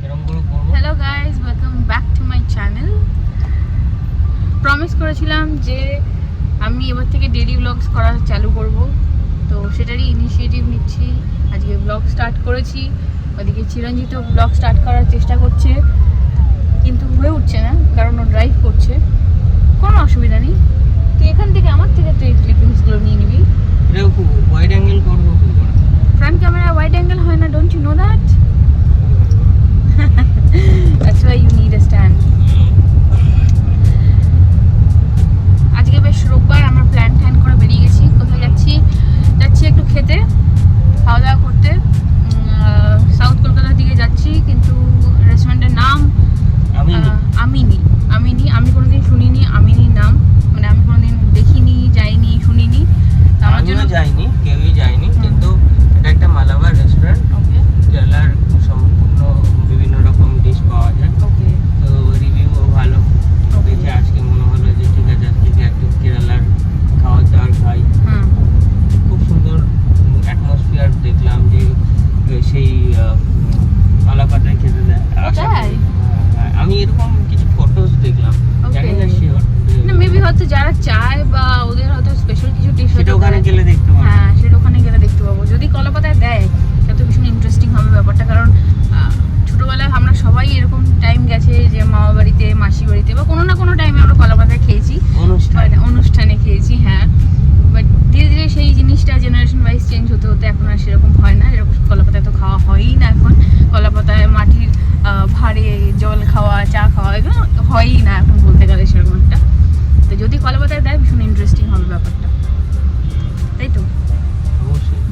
Hello guys, welcome back to my channel. Promise করেছিলাম যে আমি এবার থেকে ডেইলি ব্লগস করা চালু করব, তো সেটারই ইনিশিয়েটিভ নিচ্ছি। আজকে ব্লগ স্টার্ট করেছি, ওদিকে চিরঞ্জিত ব্লগ স্টার্ট করার চেষ্টা করছে, কিন্তু হয়ে উঠছে না কারণ ও ড্রাইভ করছে। কোনো অসুবিধা নেই, তুই এখান থেকে আমার থেকে তুই ক্লিপিংসগুলো নিয়ে নিবি। ওয়াইড অ্যাঙ্গেল করবো, ফ্রন্ট ক্যামেরা ওয়াইড অ্যাঙ্গেল হয় না, don't you know that? That's why you need a stand. আজকে বেশ রোববার, আমরা প্ল্যান ট্যান করে বেরিয়ে গেছি। কোথায় যাচ্ছি একটু খেতে, খাওয়া দাওয়া করতে। সাউথ কলকাতার দিকে যাচ্ছি, কিন্তু রেস্টুরেন্টের নাম আমিনি। আমি কোনোদিন শুনিনি আমিনির নাম, মানে আমি কোনোদিন দেখিনি, যাইনি, শুনিনি। আমার জন্য যাইনি, কেউই যায়নি, কিন্তু এটা একটা মালাবার রেস্টুরেন্ট। ওকে, কেরালার সম্পূর্ণ বিভিন্ন রকম ডিশ পাওয়া যায়। ওকে, তো রিভিউও ভালো দেখে আজকে মনে হলো যে ঠিক আছে, আজকে একটু কেরালার খাওয়া দাওয়ার খাই। খুব সুন্দর অ্যাটমসফিয়ার দেখলাম, যে সেই কলাপাতায় খেতে দেয়। আমি এরকম কিছু ফটোস দেখলাম, জানি না শিওর, না মেবি হয়তো যারা চায় বা ওদের হয়তো স্পেশাল কিছু ডিশ সেটা ওখানে গেলে দেখতে পাবো। হ্যাঁ, সেটা ওখানে গেলে দেখতে পাবো। যদি কলাপাতায় দেয় সেটা তো ভীষণ ইন্টারেস্টিং হবে ব্যাপারটা, কারণ ছোটোবেলায় আমরা সবাই এরকম টাইম গেছে যে মামা বাড়িতে, মাসি বাড়িতে বা কোনো না কোনো টাইমে আমরা কলাপাতায় খেয়েছি, অনুষ্ঠানে খেয়েছি। হ্যাঁ, বাট ধীরে ধীরে সেই জিনিসটা জেনারেশন ওয়াইজ চেঞ্জ হতে হতে এখন আর সেরকম হয় না। এরকম কলাপাতায় তো খাওয়া হয়ই না এখন। কলাপাতায় মাটির ভাঁড়ে জল খাওয়া, চা খাওয়া, এগুলো হয়ই না এখন বলতে গেলে সেরকম একটা। তো যদি কলাপাতায় দেয় ভীষণ ইন্টারেস্টিং হবে ব্যাপারটা, তাই তো? অবশ্যই।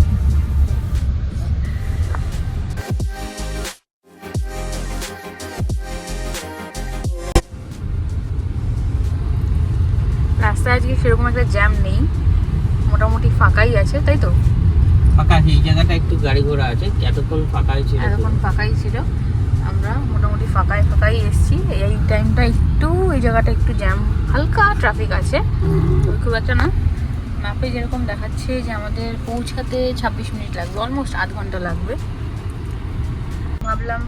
রাস্তায় আজকে সেরকম একটা জ্যাম নেই, মোটামুটি ফাঁকাই আছে, তাই তো? ফাঁকা আছে, এই জায়গাটা একটু গাড়ি ঘোড়া আছে, এতক্ষণ ফাঁকাই ছিল। এতক্ষণ ফাঁকাই ছিল, আমরা মোটামুটি ফাঁকাই এসেছি। এই টাইমটা একটু, এই জায়গাটা একটু জ্যাম, হালকা ট্রাফিক আছে, খুব একটা না। ম্যাপে যেরকম দেখাচ্ছে যে আমাদের পৌঁছাতে 26 মিনিট লাগবে, অলমোস্ট আধ ঘন্টা লাগবে। ভাবলাম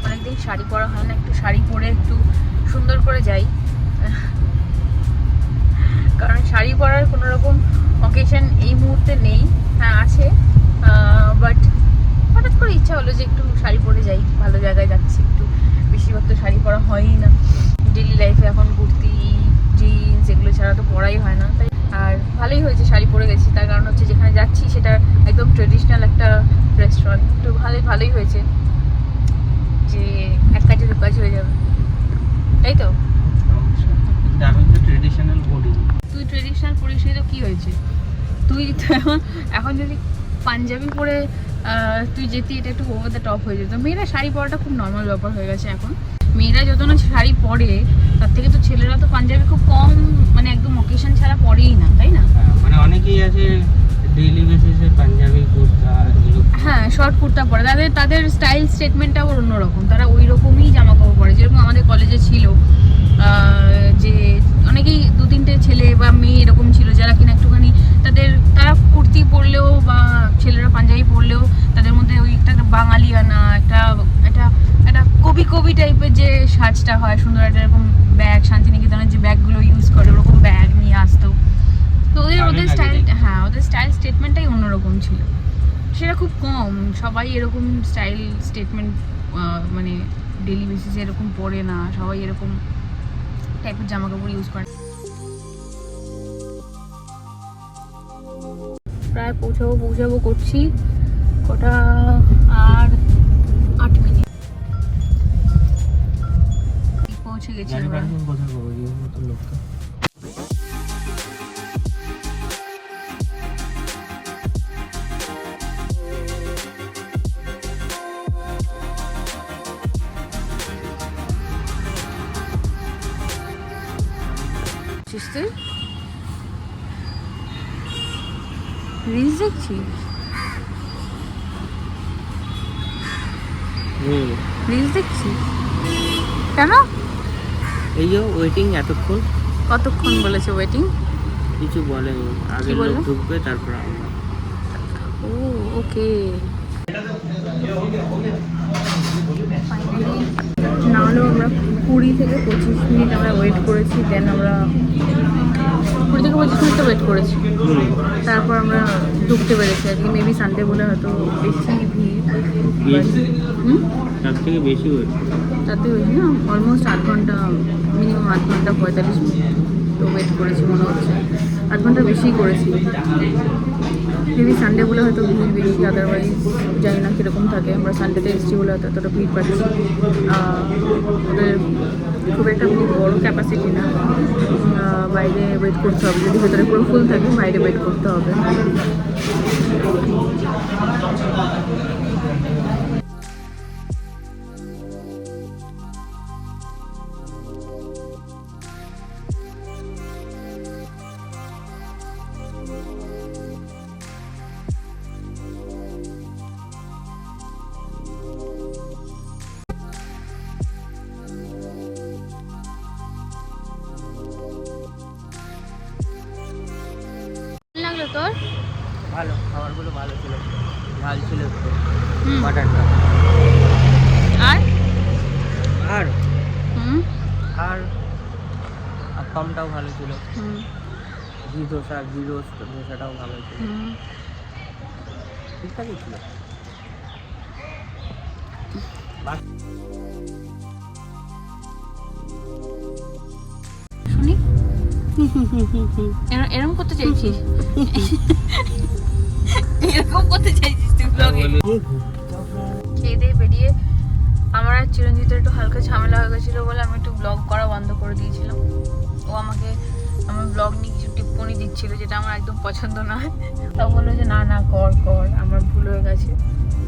অনেকদিন শাড়ি পরা হয় না, একটু শাড়ি পরে একটু সুন্দর করে যাই, কারণ শাড়ি পরার কোনো রকম অকেশন এই মুহূর্তে নেই। হ্যাঁ আছে, বাট হঠাৎ করে ইচ্ছা হলো যে একটু শাড়ি পরে যাই, ভালো জায়গায় যাচ্ছি একটু। বেশিরভাগ তো শাড়ি পরা হয়ই না ডেলি লাইফে, এখন কুর্তি, জিন্স এগুলো ছাড়া তো পরাই হয় না। তাই আর ভালোই হয়েছে শাড়ি পরে গেছি, তার কারণ হচ্ছে যেখানে যাচ্ছি সেটা একদম ট্রেডিশনাল একটা রেস্টুরেন্ট, তো ভালোই হয়েছে যে এক কাজে দু কাজ হয়ে যাবে, তাই তো? ট্রেডিশনাল বডি, তুই ট্রেডিশনাল পরিস তো কী হয়েছে? তুই তো এখন যদি পাঞ্জাবি পরে তুই যেতি, এটা একটু ওভার দ্য টপ হয়ে যেত। মেয়েরা শাড়ি পরাটা খুব নর্মাল ব্যাপার হয়ে গেছে এখন। মেয়েরা যত না শাড়ি পরে, তার থেকে তো ছেলেরা তো পাঞ্জাবি খুব কম, মানে একদম অকেশন ছাড়া পরেই না, তাই না? মানে অনেকেই আছে ডেইলি বেসিসে পাঞ্জাবি কুর্তা, হ্যাঁ, শর্ট কুর্তা পরে, তাদের স্টাইল স্টেটমেন্টটা আবার অন্যরকম, তারা ওই রকমই জামা কাপড় পরে। যেরকম আমাদের কলেজে ছিল যে অনেকেই 2-3টে ছেলে বা মেয়ে এরকম ছিল যারা কিনা একটুখানি তারা কুর্তি পরলেও বা ছেলেরা পাঞ্জাবি পরলেও তাদের মধ্যে ওই একটা বাঙালিয়ানা, একটা কবি টাইপের যে সাজটা হয়, সুন্দর একটা এরকম ব্যাগ, শান্তিনিকেতনের যে ব্যাগগুলো ইউজ করে ওরকম ব্যাগ নিয়ে আসতো। তো ওদের স্টাইল, হ্যাঁ ওদের স্টাইল স্টেটমেন্টটাই অন্যরকম ছিল। সেটা খুব কম, সবাই এরকম স্টাইল স্টেটমেন্ট মানে ডেলি বেসিসে এরকম পরে না, সবাই এরকম টাইপের জামা কাপড় ইউজ করে। প্রায় পৌঁছাবো করছি, কটা আর 8 মিনিট পৌঁছে গেছি আমরা। রিলস দেখছিস? রিলস দেখছিস কেন? এই যে ওয়েটিং এতক্ষণ। কতক্ষণ বলেছে ওয়েটিং? কিছু বলেনি, আগে লোক ঢুকবে তারপর আমরা। ও ওকে, ফাইনালি থেকে 25 মিনিট আমরা ওয়েট করেছি, দেন আমরা 20 থেকে 25 মিনিট ওয়েট করেছি, তারপর আমরা ঢুকতে পেরেছি। আজকে মেবি সানডে বলে হয়তো বেশি ভিড়। তার থেকে বেশি ওয়েট তাতে হয়েছে না, অলমোস্ট 8 ঘন্টা, মিনিমাম 8 ঘন্টা 45 মিনিট তো ওয়েট করেছি মনে হচ্ছে, 8 ঘন্টা বেশিই করেছি। মেবি সানডে বলে হয়তো ভিড় বেশি, আদারওয়াইজ জানি না কীরকম থাকে। আমরা সানডেতে এসেছি বলে হয়তো এতটা ভিড় পাচ্ছি। ওদের খুব একটা বড় ক্যাপাসিটি না, বাইরে ওয়েট করতে হবে। যদি ভেতরে পুরো ফুল থাকে বাইরে ওয়েট করতে হবে। লাগলো তোর? ভালো, খাবারগুলো ভালো ছিল, ঝাল ছিল একটু মাটনটা। আর আর হুম আর আপ্পামটাও ভালো ছিল, ঘি রোস্ট ধোসাটাও ভালো ছিল, ঠিকঠাকই ছিল। শুনি এরকম করতে চাইছিস? এরকম করতে চাইছিস তুই ব্লগে? খেয়ে দিয়ে বেরিয়ে আমার আর চিরঞ্জিতের একটু হালকা ঝামেলা হয়ে গেছিলো বলে আমি একটু ব্লগ করা বন্ধ করে দিয়েছিলাম। ও আমাকে আমার ব্লগ নিয়ে কিছু টিপ্পনি দিচ্ছিল, যেটা আমার একদম পছন্দ নয়। তা বললো যে না না কর কর, আমার ভুল হয়ে গেছে।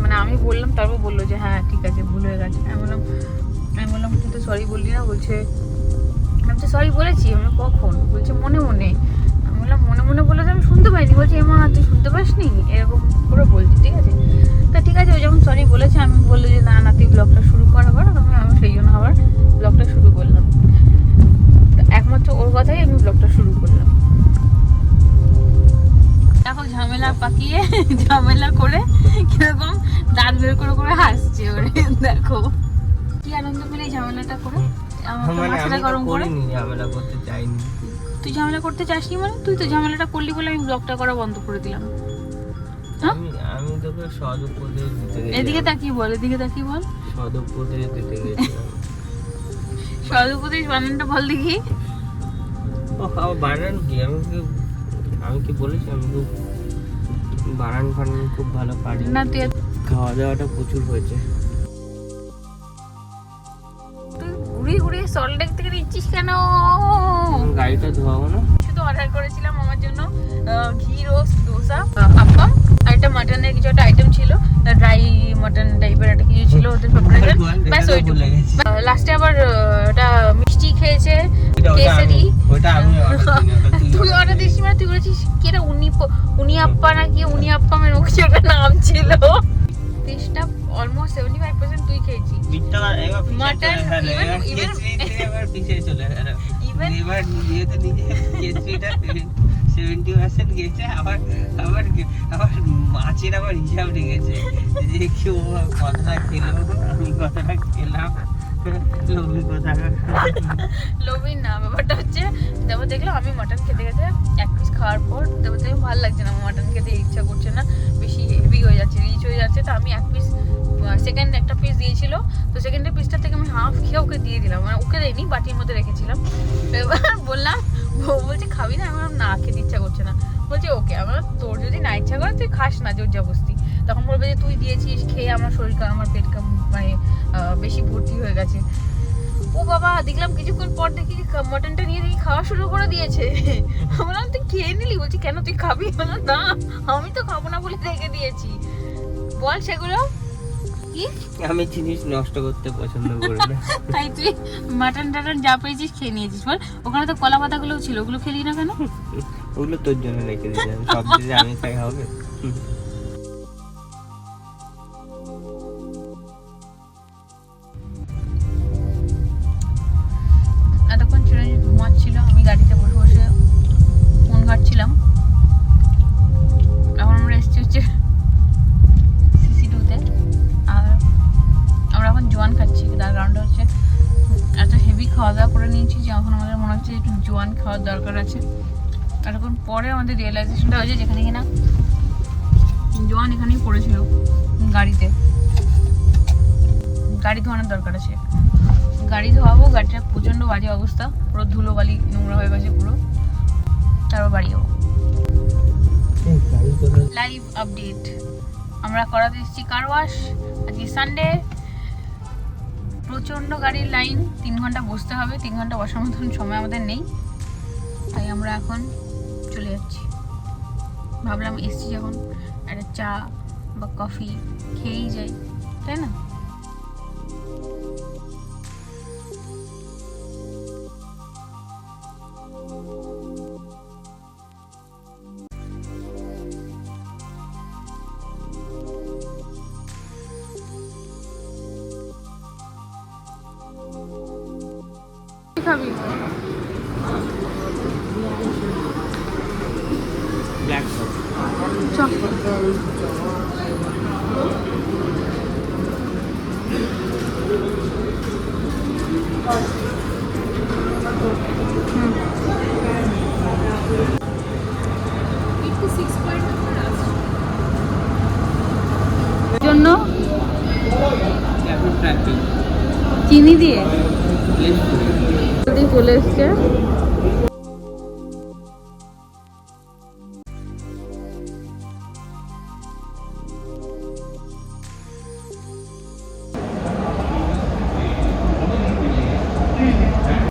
মানে আমি বললাম, তারপর বললো যে হ্যাঁ ঠিক আছে ভুল হয়ে গেছে। আমি বললাম তুই তো সরি বললি না। বলছে আমি তো সরি বলেছি। আমি কখন? বলছে মনে মনে। আমি বললাম মনে মনে বলে তো আমি শুনতে পাইনি। বলছে এমা তুই শুনতে পাসনি, এরকম করে বলছি। ঠিক আছে, তা ঠিক আছে। ও যখন সরি বলেছে আমি বললো যে না না তুই ব্লগটা শুরু কর আবার। আমি সেই জন্য আবার ব্লগটা শুরু করলাম। একমাত্র ওর কথাই আমি ব্লগটা শুরু করলাম। দেখো ঝামেলা পাকিয়ে ঝামেলা করে কিরকম দাঁত বের করে করে হাসছে ওরে। দেখো কি আনন্দ পেলে এই ঝামেলাটা করে, আমাকে মাথাটা গরম করে। ঝামেলা করতে চাইনি। তুই ঝামেলা করতে চাসনি মানে? তুই তো ঝামেলাটা করলি বলে আমি ব্লগটা করা বন্ধ করে দিলাম। আমি তোকে সদুপদেশ দিতে গেছি। এদিকে তাকিয়ে বল, এদিকে তাকিয়ে বল। সদুপদেশ দিতে গেছিলাম। সদুপদেশ বানানটা বল দেখি। ও বানান কি? আমি কি বলেছি? আমি খুব বানান ফানান খুব ভালো পারি না। তুই খাওয়া দাওয়াটা প্রচুর হয়েছে। ঘুরিয়ে ঘুরিয়ে সল্টলেক থেকে নিচ্ছিস কেন? গাড়িটা ধোয়াবো না? শুধু অর্ডার করেছিলাম আমার জন্য ঘি রোস্ট দোসা, আপ্পাম আর একটা মাটনের কিছু একটা আইটেম ছিল, ড্রাই মাটন টাইপের একটা কিছু ছিল ওদের ফেভারিট। ব্যাস ওইটুকু। লাস্টে আবার ওটা মিষ্টি খেয়েছে, কেসারি। ওটা আমি তুই অর্ডার দিস মানে তুই বলেছিস কি এটা উনি আপ্পা নাকি উনি আপ্পামের মুখে একটা নাম ছিল। ফিশটা অলমোস্ট 75% তুই খেয়েছিস। মাটন এবার পিছিয়ে চলে গেল। এবার নিজে তো নিজে কেসরিটা 70% গেছে। আবার মাছের আবার হিসাব রেখেছে যে কেউ কতটা খেলো, আমি কতটা খেলাম। লোভী না, ব্যাপারটা হচ্ছে তারপর দেখলাম আমি মাটন খেতে গেছে এক পিস খাওয়ার পর তারপর দেখলাম ভালো লাগছে না, আমার মাটন খেতে ইচ্ছা করছে না, বেশি হেভি হয়ে যাচ্ছে, রিচ হয়ে যাচ্ছে। তো আমি এক পিস সেকেন্ড একটা পিস দিয়েছিল, তো সেকেন্ডের পিসটা থেকে আমি হাফ খেয়ে ওকে দিয়ে দিলাম। মানে ওকে দেয়নি, বাটির মধ্যে রেখেছিলাম। এবার বললাম, বলছে খাবি না? আমার না খেতে ইচ্ছা করছে না। বলছে ওকে, আমার তোর যদি না ইচ্ছা করে তুই খাস না জোর জবরদস্তি। তখন বলবে যে তুই দিয়েছিস, খেয়ে আমার শরীর আমার পেট মানে বেশি ভর্তি হয়ে গেছে। ও বাবা, দেখলাম কিছুক্ষণ পর দেখি মাটনটা নিয়ে দেখি খাওয়া শুরু করে দিয়েছে। বললাম তুই খেয়ে নিলি? বলছি কেন তুই খাবি? বললাম না আমি তো খাবো না বলে রেখে দিয়েছি। বল সেগুলো কি? আমি জিনিস নষ্ট করতে পছন্দ করি না। তাই তুই মাটন টাটন যা পেয়েছিস খেয়ে নিয়েছিস। বল ওখানে তো কলা পাতাগুলো ছিল, ওগুলো খেলি না কেন? ওগুলো তোর জন্য রেখে দিয়েছিলাম, সব যদি আমি খাই হবে। এতক্ষণ চিরঞ্জিত ঘুমাচ্ছিল, আমি গাড়িতে বসে বসে ফোন ঘাটছিলাম। এখন আমরা এসেছি হচ্ছে CC2-তে, আর আমরা এখন জোয়ান খাচ্ছি। তার কারণটা হচ্ছে এত হেভি খাওয়া দাওয়া করে নিয়েছি যে এখন আমাদের মনে হচ্ছে একটু জোয়ান খাওয়ার দরকার আছে। এতক্ষণ পরে আমাদের রিয়েলাইজেশনটা হয়েছে যেখানে কিনা জোয়ান এখানেই পড়েছিল গাড়িতে, গাড়ি ধোয়ানোর দরকার আছে। গাড়ি ধোয়াবো, গাড়িটা প্রচণ্ড বাজে অবস্থা, পুরো ধুলো বালি নোংরা হয়ে গেছে পুরো, তারপর বাড়ি যাবো। লাইভ আপডেট, আমরা করাতে এসেছি কার ওয়াশ। আজকে সানডে, প্রচণ্ড গাড়ির লাইন, 3 ঘন্টা বসতে হবে, 3 ঘন্টা বসার মতন সময় আমাদের নেই, তাই আমরা এখন চলে যাচ্ছি। ভাবলাম এসছি যখন একটা চা বা কফি খেয়েই যাই, তাই না? খাবি ব্ল্যাক জন্য এখন ট্রাফিক চিনি দিয়ে লেফট চলে এসছে।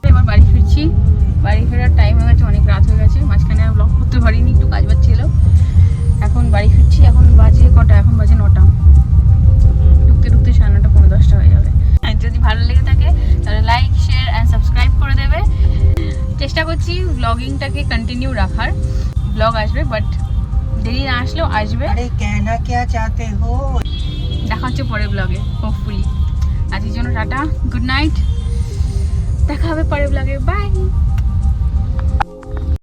এবার বাড়ি ফিরছি, বাড়ি ফেরার টাইম হয়ে গেছে, অনেক রাত হয়ে গেছে, মাঝখানে আর ব্লগ করতে পারিনি, একটু কাজ বাজ ছিল। এখন বাড়ি ফিরছি, এখন বাজে কটা, এখন বাজে 9টা, ঢুকতে ঢুকতে 9:30 পৌনে 10টা হয়ে যাবে। আর যদি ভালো লেগে থাকে তাহলে লাইক, শেয়ার অ্যান্ড সাবস্ক্রাইব করে দেবে। চেষ্টা করছি ব্লগিংটাকে কন্টিনিউ রাখার, ব্লগ আসবে, বাট দেরি না আসলেও আসবে। আরে কেনা क्या चाहते हो? দেখা হচ্ছে পরের ব্লগে হোপফুলি। আজকের জন্য টাটা, গুড নাইট, দেখা হবে পরের ব্লগে, বাই।